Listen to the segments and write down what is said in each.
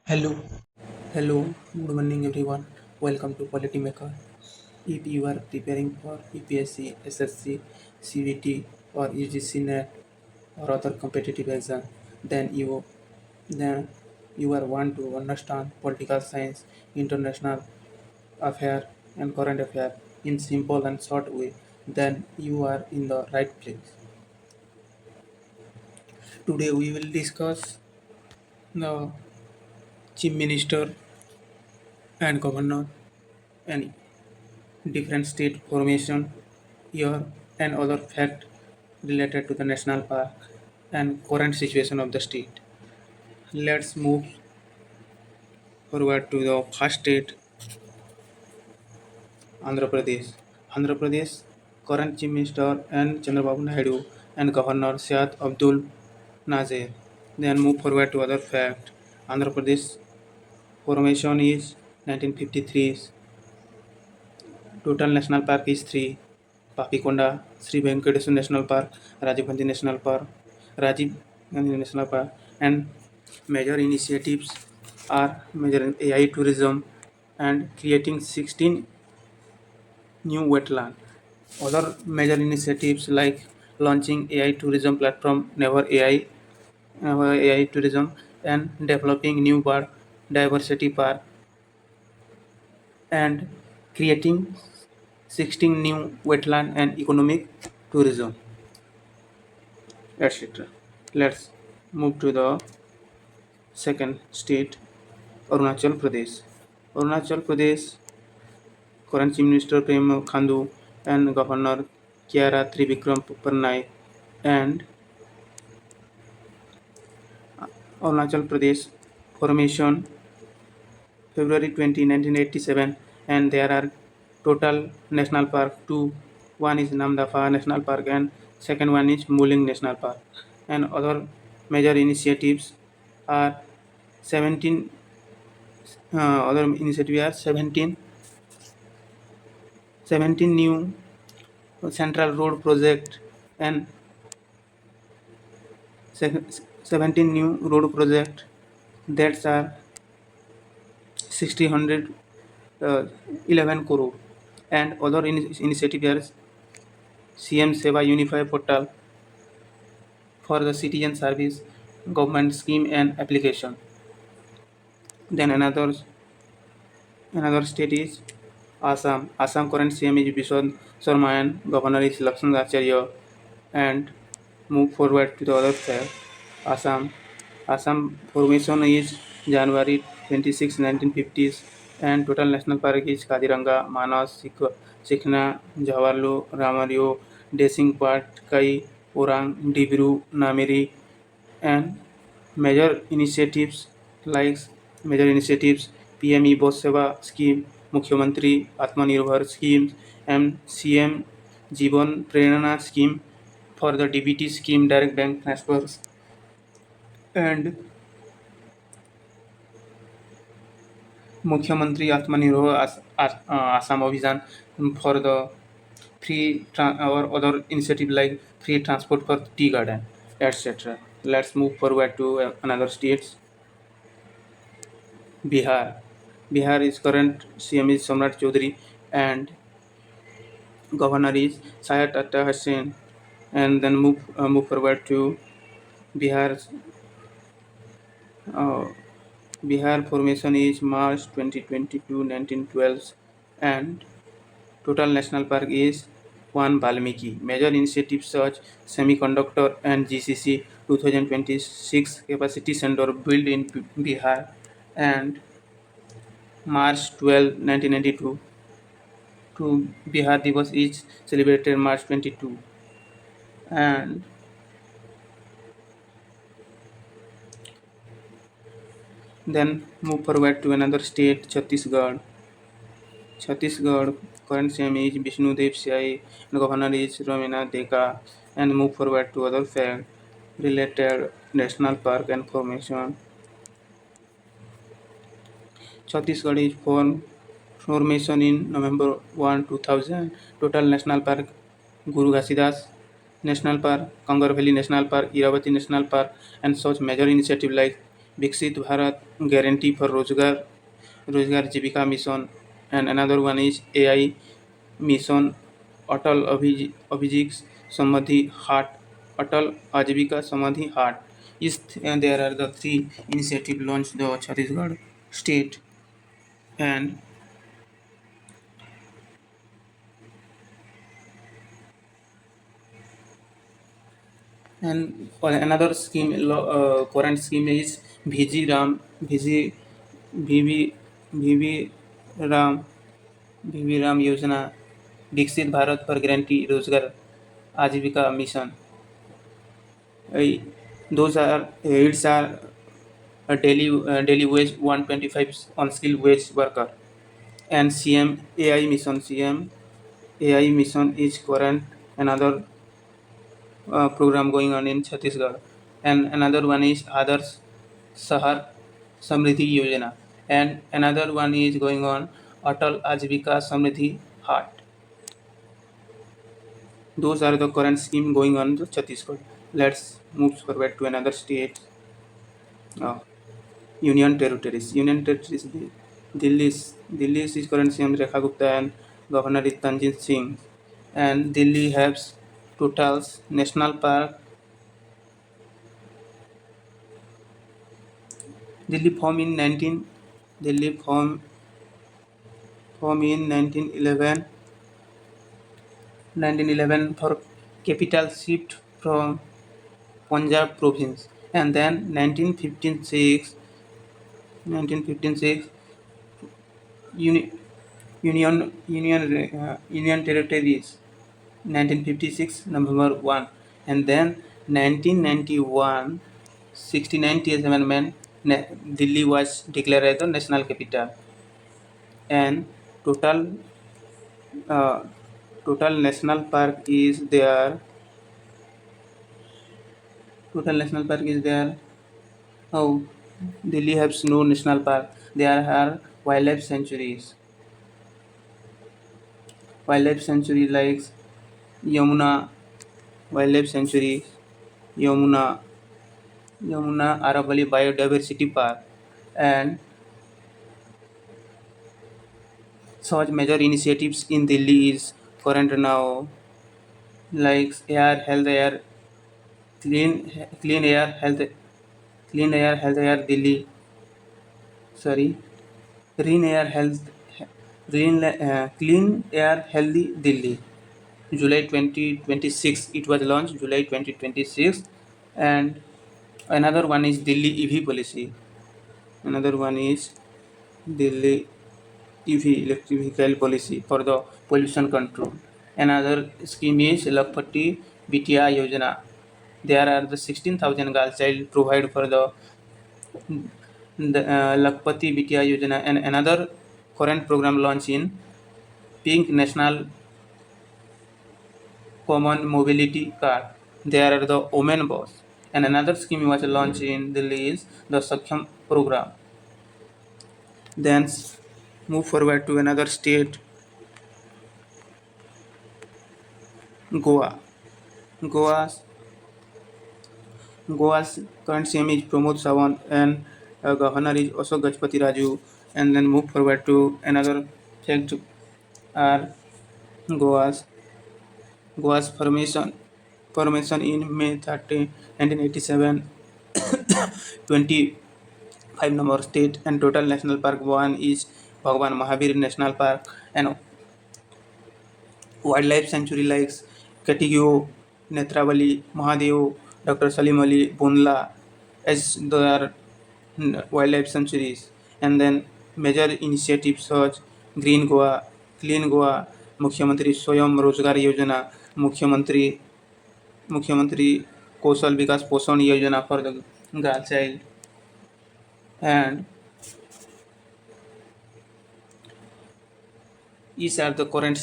Hello, good morning everyone. Welcome to Quality Maker. If you are preparing for UPSC, SSC, CVT, or UGC NET or other competitive exam, then then you are want to understand political science, international affair, and current affair in simple and short way. Then you are in the right place. Today we will discuss the chief minister and governor and different state formation year and other fact related to the national park and current situation of the state. Let's move forward to the first state, Andhra Pradesh. Andhra Pradesh current chief minister and Chandrababu Naidu and governor Syed Abdul Nazir. Then move forward to other fact. Andhra Pradesh formation is 1953. Total national park is 3. Papikonda, Sri Venkateswara National Park, Rajiv Gandhi National Park, Rajiv Gandhi National Park, and major initiatives are major AI tourism and creating 16 new wetland. Other major initiatives like launching AI tourism platform Never AI tourism, and developing new bird diversity park and creating 16 new wetland and economic tourism, etc. Let's move to the second state, Arunachal Pradesh. Arunachal Pradesh current Chief Minister Prema Khandu and Governor Kiara Trivikram Purnai and Arunachal Pradesh formation February 20, 1987, and there are total national park two. One is Namdapha National Park and second one is Muling National Park. And other major initiatives are 17 other initiatives are 17 new central road project and 17 new road project that are 60 uh, 11 crore, and other initiatives are CM Seva Unified Portal for the citizen service, government scheme and application. Then another state is Assam. Assam current CM is Bishod Sharma and governor is Lakshman Acharya. And move forward to the other side. Assam. Assam formation is January 26, 1950s, and total national park is Kaziranga, Manas, Sikhna, Jawaharlal, Ramario, Desing Patkai, Orang, Dibru, Namiri, and major initiatives like major initiatives PME Bos Seva scheme, Mukhyamantri Atmanirbhar scheme, and CM Jivan Prerana scheme for the DBT scheme direct bank transfers, and Mukhyamantri Atmanirbhar Assam Abhijan for the or other initiative like free transport for tea garden, etc. Let's move forward to another states. Bihar. Bihar is current CM is Samrat Chaudhary and governor is Syed Atta Hussain. And then move forward to Bihar. Uh, Bihar formation is March 2022 1912, and total national park is 1 Valmiki. Major initiatives such semiconductor and GCC 2026 capacity center built in Bihar, and March 12, 1992 to Bihar Divas is celebrated March 22. And then move forward to another state, Chhattisgarh. Chhattisgarh current CM is Vishnu Dev Sai and governor is Ramina Deka, and move forward to other fact related national park and formation. Chhattisgarh is formation in November 1, 2000. Total national park Guru Ghasidas National Park, Kangar Valley National Park, Iravathi National Park, and such major initiative like Viksit Bharat guarantee for Rozgar Jivika mission, and another one is AI mission, Atal Abhijit Samadhi Hut, Atal Ajivika Samadhi Hut. And there are the three initiatives launched the Chhattisgarh state. And another scheme, current scheme is Bhiji Ram, Bhiji, Bhivi, Bhivi Ram, Bhivi Ram Yojana, Dikshit Bharat for Guarantee Rozgar Ajivika Mission. Uh, those are it's a daily wage 125 on skilled wage worker. And CM AI mission, CM AI mission is current another program going on in Chhattisgarh, and another one is Adarsh Sahar Samriddhi Yojana, and another one is going on Atal Ajivika Samriddhi Hut. Those are the current scheme going on in Chhattisgarh. Let's move forward to another state. Uh, Union territories. Union territories. Delhi's current CM Rekha Gupta and Governor is Tanjit Singh, and Delhi has totals national park. Delhi formed in 19 Delhi formed in 1911 for capital shift from Punjab province, and then 1956 uni, Union territories 1956 November 1, and then 1991 69th amendment Delhi was declared as the national capital, and total uh, total national park is there. Total national park is there. Oh, Delhi has no national park. There are wildlife sanctuary like Yamuna Wildlife Sanctuary, Yamuna Aravali Biodiversity Park, and such major initiatives in Delhi is current now, like clean clean air health clean air Delhi, sorry, clean air health clean air healthy Delhi. July 2026 it was launched, July 2026. And another one is Delhi EV policy. Another one is Delhi EV electric vehicle policy for the pollution control. Another scheme is Lakpati Bitya Yojana. There are the 16,000 girl child provide for the Lakpati Bitya Yojana, and another current program launch in Pink National Common Mobility Card. There are the Women Boss. And another scheme was launched in Delhi is the Sakhyam program. Then move forward to another state, Goa. Goa's Goa's current CM is Pramod Sawant, and governor is also Gajpati Raju. And then move forward to another fact are Goa's Goa's formation in May 30, 1987, 25 number state, and total national park one is Bhagwan Mahavir National Park, and wildlife sanctuary like Katigyo, Netravali, Mahadev, Dr. Salim Ali, Bundla, as there are wildlife sanctuaries. And then major initiatives such Green Goa, Clean Goa, Mukhyamantri Swayam Rozgar Yojana, Mukhyamantri Mukhyamantri Kaushal Vikas Poshan Yojana for the girl child, and these are the current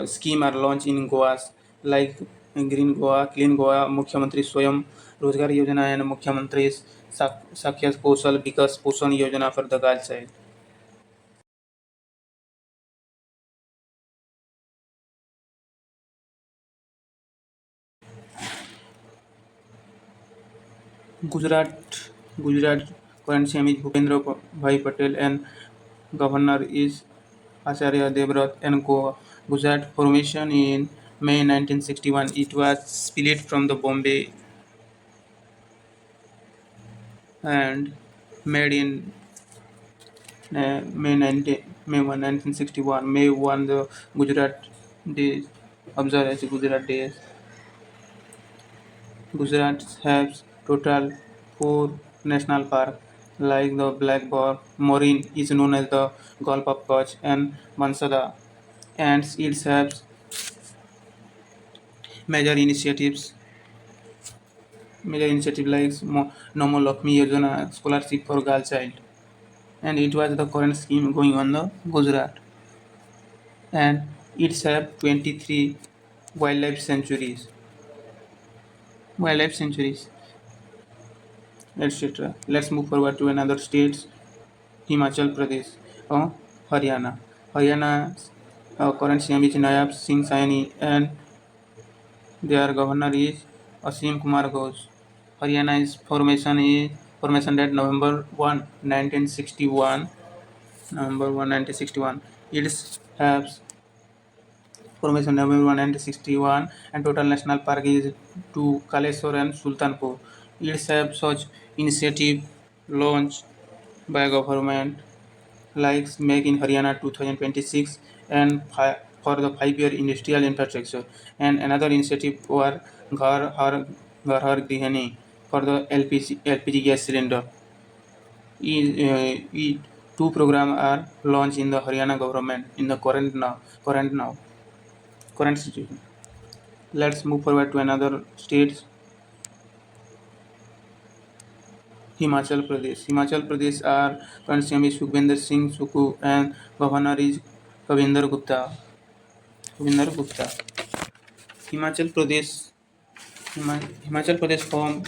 scheme are launched in Goa like Green Goa, Clean Goa, Mukhyamantri Swayam Rozgar Yojana, and Mukhyamantri Sakhya Kaushal Vikas Poshan Yojana for the girl child. Gujarat Gujarat current CM is Bhupendra Bhai Patel and governor is Acharya Devrat and Goa. Gujarat formation in May 1961. It was split from the Bombay and made in May 1, 1961. May 1 the Gujarat Days observed as Gujarat Days. Gujarat has total four national parks, like the Black Moraine is known as the Gulf of Kutch and Mansada, and it has major initiatives, major initiative like Namo Lakshmi Yojana scholarship for girl child, and it was the current scheme going on the Gujarat, and it has 23 wildlife sanctuaries, wildlife sanctuaries, etc. Let's move forward to another states. Himachal Pradesh or Haryana. Haryana's current CM is Nayab Singh Saini and their governor is Asim Kumar Ghosh. Haryana's formation date November 1, 1961. November 1, 1961. It has formation November 1, 1961 and total national park is to Kaleswar and Sultanpur. It has such initiative launched by government like Make in Haryana 2026 and for the 5-year industrial infrastructure, and another initiative were Ghar Har Grihani for the LPG gas cylinder. Two programs are launched in the Haryana government in the current situation. Let's move forward to another state, Himachal Pradesh. Himachal Pradesh are current CM is Sukhbinder Singh Suku and governor is Kavinder Gupta. Kavinder Gupta. Himachal Pradesh Himachal Pradesh formed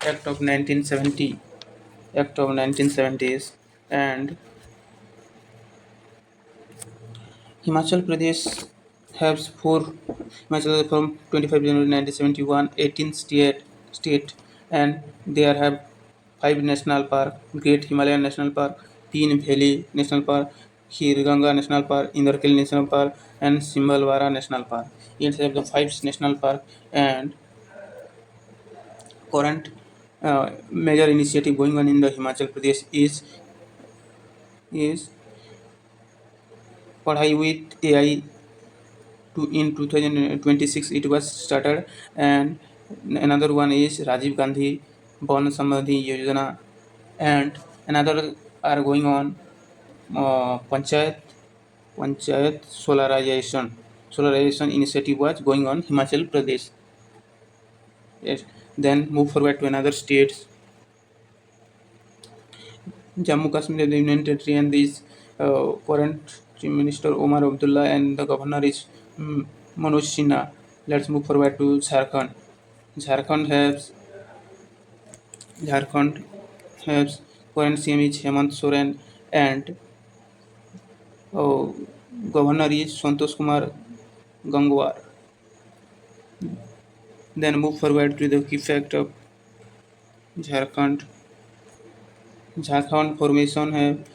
Act of 1970 Act of 1970s, and Himachal Pradesh has four Himachal from 25 January 1971 18 state, and there have five national park: Great Himalayan National Park, Peen Valley National Park, Khirganga National Park, Indarkil National Park, and Simbalwara National Park. It has the five national park, and current major initiative going on in the Himachal Pradesh is Padhai with AI. In 2026 it was started, and another one is Rajiv Gandhi Bon Samadhi Yojana, and another are going on Panchayat solarization initiative was going on Himachal Pradesh. Yes. Then move forward to another states. Jammu Kashmir, the Union Territory, and this current Chief Minister Omar Abdullah and the governor is Manoj Sinha. Let's move forward to Jharkhand. Jharkhand has Jharkhand has current CM is Hemant Soren and uh, governor is Santosh Kumar Gangwar. Then move forward to the key fact of Jharkhand. Jharkhand formation है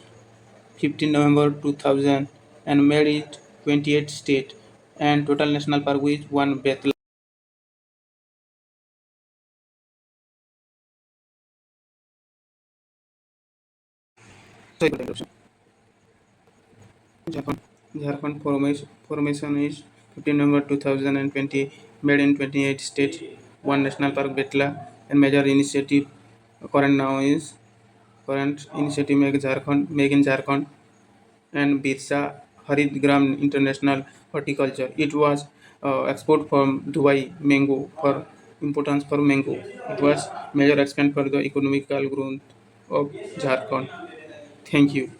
15 November 2000 and made it 28 state and total national park is one Betla. Sorry for the interruption. Jharkhand, Jharkhand formation is 15 November 2020 made in 28 states, one national park Betla, and major initiative current now is current initiative make in Jharkhand and Birsa Harit Gram International Horticulture. It was export from Dubai mango for importance for mango. It was major expand for the economical growth of Jharkhand. Thank you.